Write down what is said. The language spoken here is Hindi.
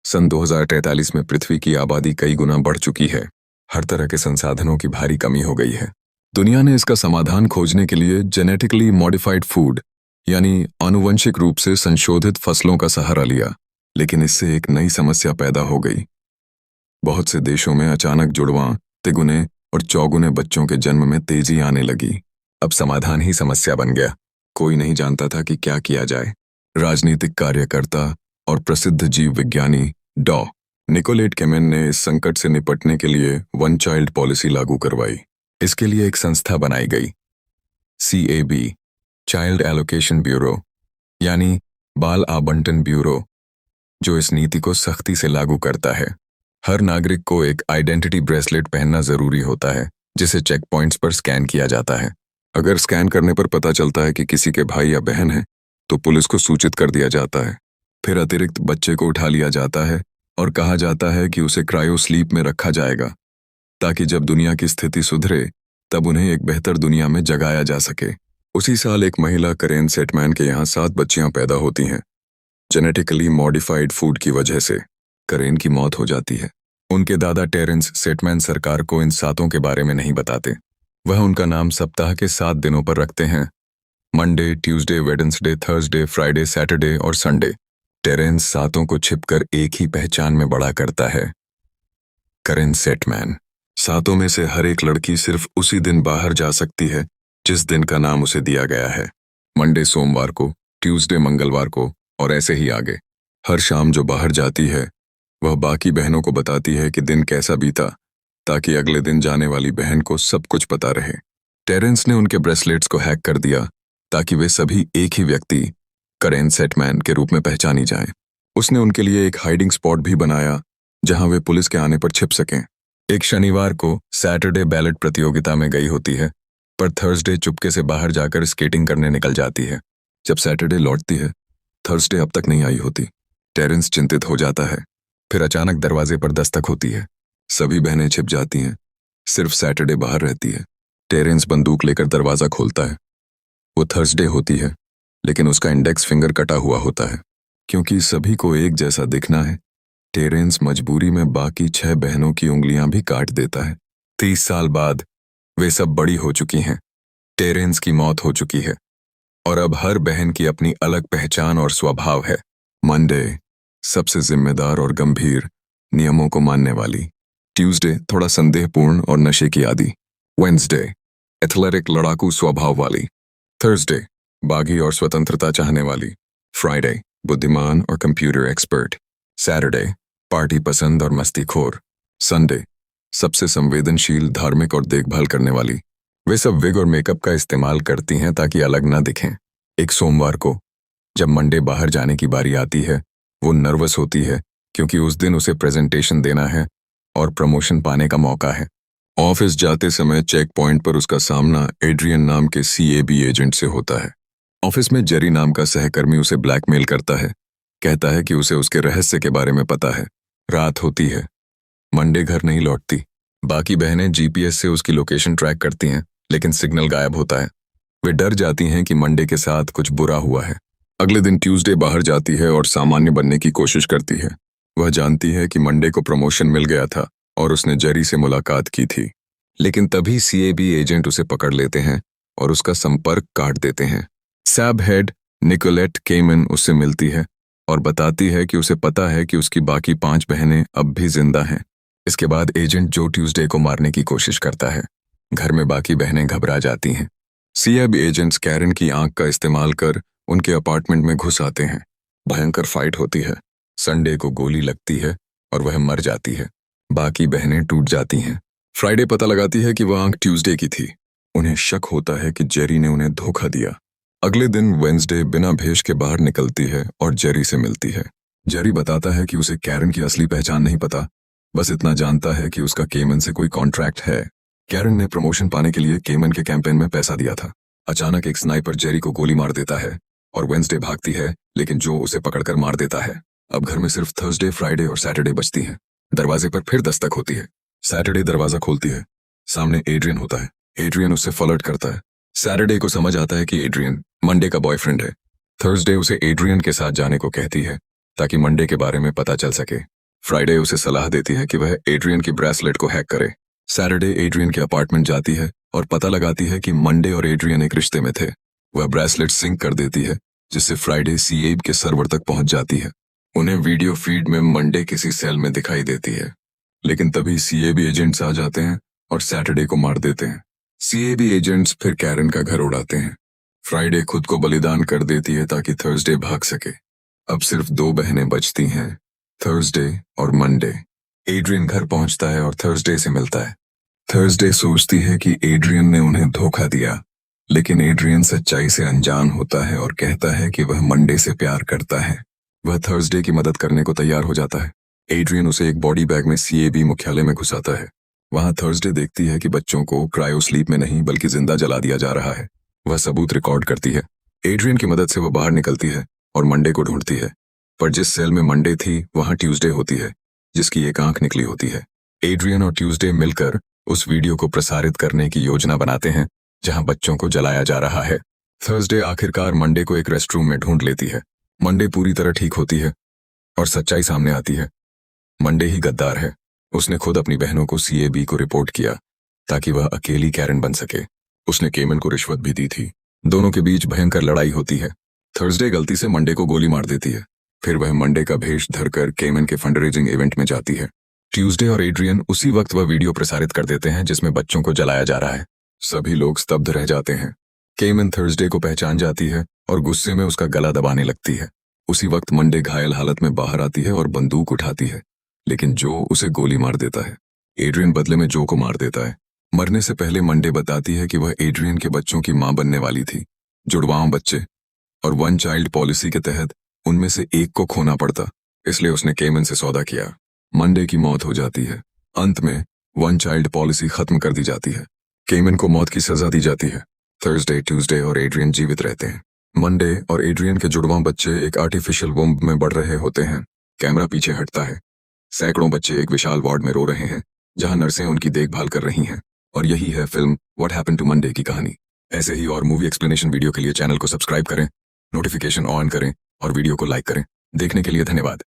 सन 2043 में पृथ्वी की आबादी कई गुना बढ़ चुकी है। हर तरह के संसाधनों की भारी कमी हो गई है। दुनिया ने इसका समाधान खोजने के लिए जेनेटिकली मॉडिफाइड फूड यानी आनुवंशिक रूप से संशोधित फसलों का सहारा लिया, लेकिन इससे एक नई समस्या पैदा हो गई। बहुत से देशों में अचानक जुड़वां, तिगुने और चौगुने बच्चों के जन्म में तेजी आने लगी। अब समाधान ही समस्या बन गया। कोई नहीं जानता था कि क्या किया जाए। राजनीतिक कार्यकर्ता और प्रसिद्ध जीव विज्ञानी डॉ. निकोलेट केमेन ने इस संकट से निपटने के लिए वन चाइल्ड पॉलिसी लागू करवाई। इसके लिए एक संस्था बनाई गई, CAB, चाइल्ड एलोकेशन ब्यूरो यानी बाल आवंटन ब्यूरो, जो इस नीति को सख्ती से लागू करता है। हर नागरिक को एक आइडेंटिटी ब्रेसलेट पहनना जरूरी होता है, जिसे चेक पॉइंट्स पर स्कैन किया जाता है। अगर स्कैन करने पर पता चलता है कि किसी के भाई या बहन है, तो पुलिस को सूचित कर दिया जाता है। फिर अतिरिक्त बच्चे को उठा लिया जाता है और कहा जाता है कि उसे क्रायो स्लीप में रखा जाएगा, ताकि जब दुनिया की स्थिति सुधरे तब उन्हें एक बेहतर दुनिया में जगाया जा सके। उसी साल एक महिला करेन सेटमैन के यहाँ 7 बच्चियां पैदा होती हैं। जेनेटिकली मॉडिफाइड फूड की वजह से करेन की मौत हो जाती है। उनके दादा टेरेंस सेटमैन सरकार को इन 7 के बारे में नहीं बताते। वह उनका नाम सप्ताह के 7 दिनों पर रखते हैं: Monday, Tuesday, Wednesday, Thursday, Friday, Saturday और संडे। टेरेंस 7 को छिपकर एक ही पहचान में बड़ा करता है, करेन सेटमैन। 7 में से हर एक लड़की सिर्फ उसी दिन बाहर जा सकती है जिस दिन का नाम उसे दिया गया है। मंडे सोमवार को, ट्यूसडे मंगलवार को और ऐसे ही आगे। हर शाम जो बाहर जाती है वह बाकी बहनों को बताती है कि दिन कैसा बीता, ताकि अगले दिन जाने वाली बहन को सब कुछ पता रहे। टेरेंस ने उनके ब्रेसलेट्स को हैक कर दिया ताकि वे सभी एक ही व्यक्ति, करेन सेटमैन के रूप में पहचानी जाएं। उसने उनके लिए एक हाइडिंग स्पॉट भी बनाया जहां वे पुलिस के आने पर छिप सकें। एक शनिवार को सैटरडे बैलेट प्रतियोगिता में गई होती है, पर थर्सडे चुपके से बाहर जाकर स्केटिंग करने निकल जाती है। जब सैटरडे लौटती है, थर्सडे अब तक नहीं आई होती। टेरेंस चिंतित हो जाता है। फिर अचानक दरवाजे पर दस्तक होती है। सभी बहनें छिप जाती हैं, सिर्फ सैटरडे बाहर रहती है। टेरेंस बंदूक लेकर दरवाजा खोलता है। वो थर्सडे होती है, लेकिन उसका इंडेक्स फिंगर कटा हुआ होता है। क्योंकि सभी को एक जैसा दिखना है, टेरेंस मजबूरी में बाकी 6 बहनों की उंगलियां भी काट देता है। 30 साल बाद वे सब बड़ी हो चुकी हैं। टेरेंस की मौत हो चुकी है और अब हर बहन की अपनी अलग पहचान और स्वभाव है। मंडे, सबसे जिम्मेदार और गंभीर, नियमों को मानने वाली। ट्यूसडे, थोड़ा संदेहपूर्ण और नशे की आदी। वेडनेसडे, एथलेटिक लड़ाकू स्वभाव वाली। थर्सडे, बागी और स्वतंत्रता चाहने वाली। फ्राइडे, बुद्धिमान और कंप्यूटर एक्सपर्ट। सैटरडे, पार्टी पसंद और मस्तीखोर। संडे, सबसे संवेदनशील, धार्मिक और देखभाल करने वाली। वे सब विग और मेकअप का इस्तेमाल करती हैं ताकि अलग ना दिखें। एक सोमवार को, जब मंडे बाहर जाने की बारी आती है, वो नर्वस होती है क्योंकि उस दिन उसे प्रेजेंटेशन देना है और प्रमोशन पाने का मौका है। ऑफिस जाते समय चेक पॉइंट पर उसका सामना एड्रियन नाम के CAB एजेंट से होता है। ऑफिस में जेरी नाम का सहकर्मी उसे ब्लैकमेल करता है, कहता है कि उसे उसके रहस्य के बारे में पता है। रात होती है। मंडे घर नहीं लौटती। बाकी बहनें GPS से उसकी लोकेशन ट्रैक करती हैं, लेकिन सिग्नल गायब होता है। वे डर जाती हैं कि मंडे के साथ कुछ बुरा हुआ है। अगले दिन ट्यूसडे बाहर जाती है और सामान्य बनने की कोशिश करती है। वह जानती है कि मंडे को प्रमोशन मिल गया था और उसने जेरी से मुलाकात की थी। लेकिन तभी CAB एजेंट उसे पकड़ लेते हैं और उसका संपर्क काट देते हैं। सैब हेड निकोलेट केमन उससे मिलती है और बताती है कि उसे पता है कि उसकी बाकी 5 बहनें अब भी जिंदा हैं। इसके बाद एजेंट जो ट्यूसडे को मारने की कोशिश करता है। घर में बाकी बहनें घबरा जाती हैं। CAB एजेंट्स कैरन की आंख का इस्तेमाल कर उनके अपार्टमेंट में घुस आते हैं। भयंकर फाइट होती है। संडे को गोली लगती है और वह मर जाती है। बाकी बहनें टूट जाती हैं। फ्राइडे पता लगाती है कि वह आंख ट्यूसडे की थी। उन्हें शक होता है कि जेरी ने उन्हें धोखा दिया। अगले दिन वेडनेसडे बिना भेष के बाहर निकलती है और जेरी से मिलती है। जेरी बताता है कि उसे कैरन की असली पहचान नहीं पता, बस इतना जानता है कि उसका केमन से कोई कॉन्ट्रैक्ट है। कैरन ने प्रमोशन पाने के लिए केमन के कैंपेन में पैसा दिया था। अचानक एक स्नाइपर जेरी को गोली मार देता है और वेडनेसडे भागती है, लेकिन जो उसे पकड़कर मार देता है। अब घर में सिर्फ थर्सडे, फ्राइडे और सैटरडे बचती हैं। दरवाजे पर फिर दस्तक होती है। सैटरडे दरवाजा खोलती है। सामने एड्रियन होता है। एड्रियन उससे फ्लर्ट करता है। सैटरडे को समझ आता है कि एड्रियन मंडे का बॉयफ्रेंड है। थर्सडे उसे एड्रियन के साथ जाने को कहती है ताकि मंडे के बारे में पता चल सके। फ्राइडे उसे सलाह देती है कि वह एड्रियन की ब्रेसलेट को हैक करे। सैटरडे एड्रियन के अपार्टमेंट जाती है और पता लगाती है कि मंडे और एड्रियन एक रिश्ते में थे। वह ब्रेसलेट सिंक कर देती है, जिससे फ्राइडे सीएब के सर्वर तक पहुंच जाती है। उन्हें वीडियो फीड में मंडे किसी सेल में दिखाई देती है, लेकिन तभी सीएबी एजेंट्स आ जाते हैं और सैटरडे को मार देते हैं। सीएबी एजेंट्स फिर कैरन का घर उड़ाते हैं। फ्राइडे खुद को बलिदान कर देती है ताकि थर्सडे भाग सके। अब सिर्फ 2 बहनें बचती हैं, थर्सडे और मंडे। एड्रियन घर पहुंचता है और थर्सडे से मिलता है। थर्सडे सोचती है कि एड्रियन ने उन्हें धोखा दिया, लेकिन एड्रियन सच्चाई से अनजान होता है और कहता है कि वह मंडे से प्यार करता है। वह थर्सडे की मदद करने को तैयार हो जाता है। एड्रियन उसे एक बॉडी बैग में सीएबी मुख्यालय में घुसाता है। वहां थर्सडे देखती है कि बच्चों को क्रायो स्लीप में नहीं बल्कि जिंदा जला दिया जा रहा है। वह सबूत रिकॉर्ड करती है। एड्रियन की मदद से वह बाहर निकलती है और मंडे को ढूंढती है, पर जिस सेल में मंडे थी वहां ट्यूसडे होती है, जिसकी एक आंख निकली होती है। एड्रियन और ट्यूसडे मिलकर उस वीडियो को प्रसारित करने की योजना बनाते हैं जहां बच्चों को जलाया जा रहा है। थर्सडे आखिरकार मंडे को एक रेस्टरूम में ढूंढ लेती है। मंडे पूरी तरह ठीक होती है और सच्चाई सामने आती है। मंडे ही गद्दार है। उसने खुद अपनी बहनों को सीएबी को रिपोर्ट किया ताकि वह अकेली कैरन बन सके। उसने केमन को रिश्वत भी दी थी। दोनों के बीच भयंकर लड़ाई होती है। थर्सडे गलती से मंडे को गोली मार देती है। फिर वह मंडे का भेष धरकर केमन के फंडरेजिंग इवेंट में जाती है। ट्यूसडे और एड्रियन उसी वक्त वह वीडियो प्रसारित कर देते हैं जिसमें बच्चों को जलाया जा रहा है। सभी लोग स्तब्ध रह जाते हैं। केमन थर्सडे को पहचान जाती है और गुस्से में उसका गला दबाने लगती है। उसी वक्त मंडे घायल हालत में बाहर आती है और बंदूक उठाती है, लेकिन जो उसे गोली मार देता है। एड्रियन बदले में जो को मार देता है। मरने से पहले मंडे बताती है कि वह एड्रियन के बच्चों की मां बनने वाली थी, जुड़वां बच्चे, और 1 चाइल्ड पॉलिसी के तहत उनमें से एक को खोना पड़ता, इसलिए उसने केमन से सौदा किया। मंडे की मौत हो जाती है। अंत में 1 चाइल्ड पॉलिसी खत्म कर दी जाती है। केमन को मौत की सजा दी जाती है। थर्सडे, ट्यूसडे और एड्रियन जीवित रहते हैं। मंडे और एड्रियन के जुड़वां बच्चे एक आर्टिफिशियल वुम्ब में बढ़ रहे होते हैं। कैमरा पीछे हटता है। सैकड़ों बच्चे एक विशाल वार्ड में रो रहे हैं जहां नर्सें उनकी देखभाल कर रही हैं। और यही है film what happened to Monday की कहानी। ऐसे ही और मूवी एक्सप्लेनेशन वीडियो के लिए चैनल को सब्सक्राइब करें, नोटिफिकेशन ऑन करें और वीडियो को लाइक करें। देखने के लिए धन्यवाद।